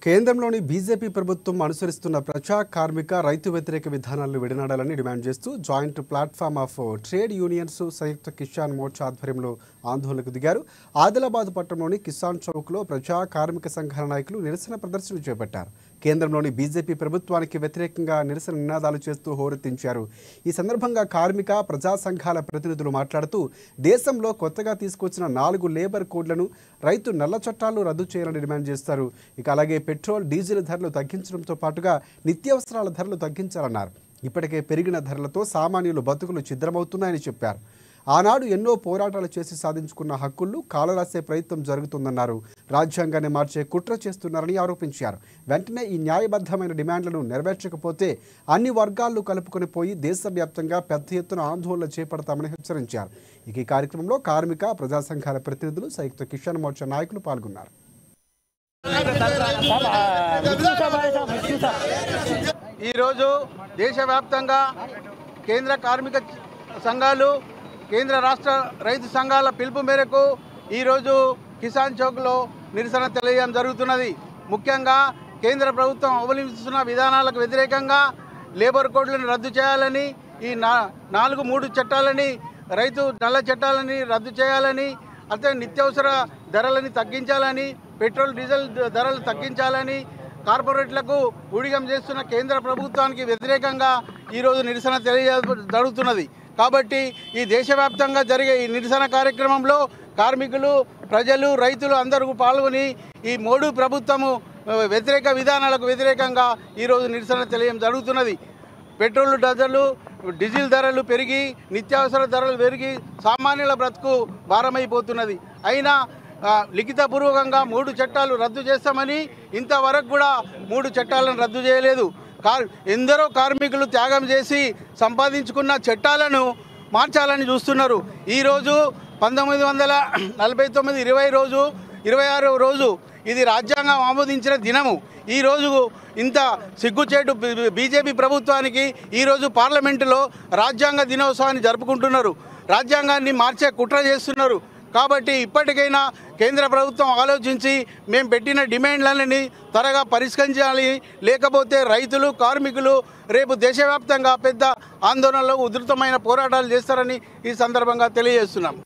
కేంద్రంలోని బీజేపీ ప్రభుత్వం అనుసరిస్తున్న ప్రజా కార్మిక రైతు వ్యతిరేక విధానాలను విడనాడాలని డిమాండ్ చేస్తూ joint platform of trade unions Samyukt Kisan Morcha ఆధ్వర్యంలో ఆందోళనకు దిగారు. ఆదిలాబాద్ పట్టణంలోని కిసాన్ చౌక్లో ప్రజా కార్మిక సంఘాల నాయకులు నిరసన ప్రదర్శన చేపట్టారు. కేంద్రంలోని బీజేపీ ప్రభుత్వానికి వ్యతిరేకంగా నిరసన నినాదాలు చేస్తూ హోరెత్తించారు. ఈ సందర్భంగా కార్మిక ప్రజా సంఘాల ప్రతినిధులు మాట్లాడుతూ దేశంలో కొత్తగా తీసుకొచ్చిన 4 లేబర్ కోడ్లను రైతు నల్ల చట్టాలను రద్దు చేయాలని డిమాండ్ చేస్తారు. ఇక అలాగే పెట్రోల్ డీజిల్ ధరలు తగ్గించడంతో పాటుగా నిత్యావసరాల ధరలు తగ్గించాలన్నారు. ఇప్పటికే పెరిగిన ధరలతో సామాన్యులు బతుకులు ఛిద్రమవుతున్నాయని చెప్పారు. ఆనాడు ఎన్నో పోరాటాలు చేసి సాధించుకున్న హక్కులు కాలరాసే ప్రయత్నం జరుగుతుందన్నారు. రాజ్యాంగాన్ని మార్చే కుట్ర చేస్తున్నారని ఆరోపించారు. వెంటనే ఈ న్యాయబద్ధమైన డిమాండ్లను నెరవేర్చకపోతే అన్ని వర్గాలను కలుపుకొని పోయి దేశవ్యాప్తంగా పెద్ద ఎత్తున ఆందోళన చేపడతామని హెచ్చరించారు. ఈ కార్యక్రమంలో కార్మిక ప్రజా సంఘాల ప్రతినిధులు సంయుక్త కిసాన్ మోర్చా నాయకులు పాల్గొన్నారు. ఈరోజు దేశవ్యాప్తంగా కేంద్ర కార్మిక సంఘాలు కేంద్ర రాష్ట్ర రైతు సంఘాల పిలుపు మేరకు ఈరోజు కిసాన్ చౌక్లో నిరసన తెలియజేయడం జరుగుతున్నది. ముఖ్యంగా కేంద్ర ప్రభుత్వం అవలంబిస్తున్న విధానాలకు వ్యతిరేకంగా లేబర్ కోడ్లను రద్దు చేయాలని, ఈ 3 చట్టాలని రైతు నల్ల చట్టాలని రద్దు చేయాలని, అంటే నిత్యావసర ధరలని తగ్గించాలని, పెట్రోల్ డీజిల్ ధరలు తగ్గించాలని, కార్పొరేట్లకు ఊడిగం చేస్తున్న కేంద్ర ప్రభుత్వానికి వ్యతిరేకంగా ఈరోజు నిరసన జరుగుతున్నది. కాబట్టి ఈ దేశవ్యాప్తంగా జరిగే ఈ నిరసన కార్యక్రమంలో కార్మికులు, ప్రజలు, రైతులు అందరూ పాల్గొని ఈ మోడీ ప్రభుత్వము వ్యతిరేక విధానాలకు వ్యతిరేకంగా ఈరోజు నిరసన తెలియడం జరుగుతున్నది. పెట్రోల్ ధరలు, డీజిల్ ధరలు పెరిగి, నిత్యావసర ధరలు పెరిగి సామాన్యుల బ్రతుకు భారమైపోతున్నది. అయినా లిఖితపూర్వకంగా 3 చట్టాలు రద్దు చేస్తామని ఇంతవరకు కూడా 3 చట్టాలను రద్దు చేయలేదు. ఎందరో కార్మికులు త్యాగం చేసి సంపాదించుకున్న చట్టాలను మార్చాలని చూస్తున్నారు. ఈరోజు 1949 26వ రోజు ఇది రాజ్యాంగం ఆమోదించిన దినము. ఈరోజు ఇంత సిగ్గుచేటు బీజేపీ ప్రభుత్వానికి ఈరోజు పార్లమెంటులో రాజ్యాంగ దినోత్సవాన్ని జరుపుకుంటున్నారు. రాజ్యాంగాన్ని మార్చే కుట్ర చేస్తున్నారు. కాబట్టి ఇప్పటికైనా కేంద్ర ప్రభుత్వం ఆలోచించి మేము పెట్టిన డిమాండ్లని త్వరగా పరిష్కరించాలి. లేకపోతే రైతులు, కార్మికులు రేపు దేశవ్యాప్తంగా పెద్ద ఆందోళనలో ఉధృతమైన పోరాటాలు చేస్తారని ఈ సందర్భంగా తెలియజేస్తున్నాం.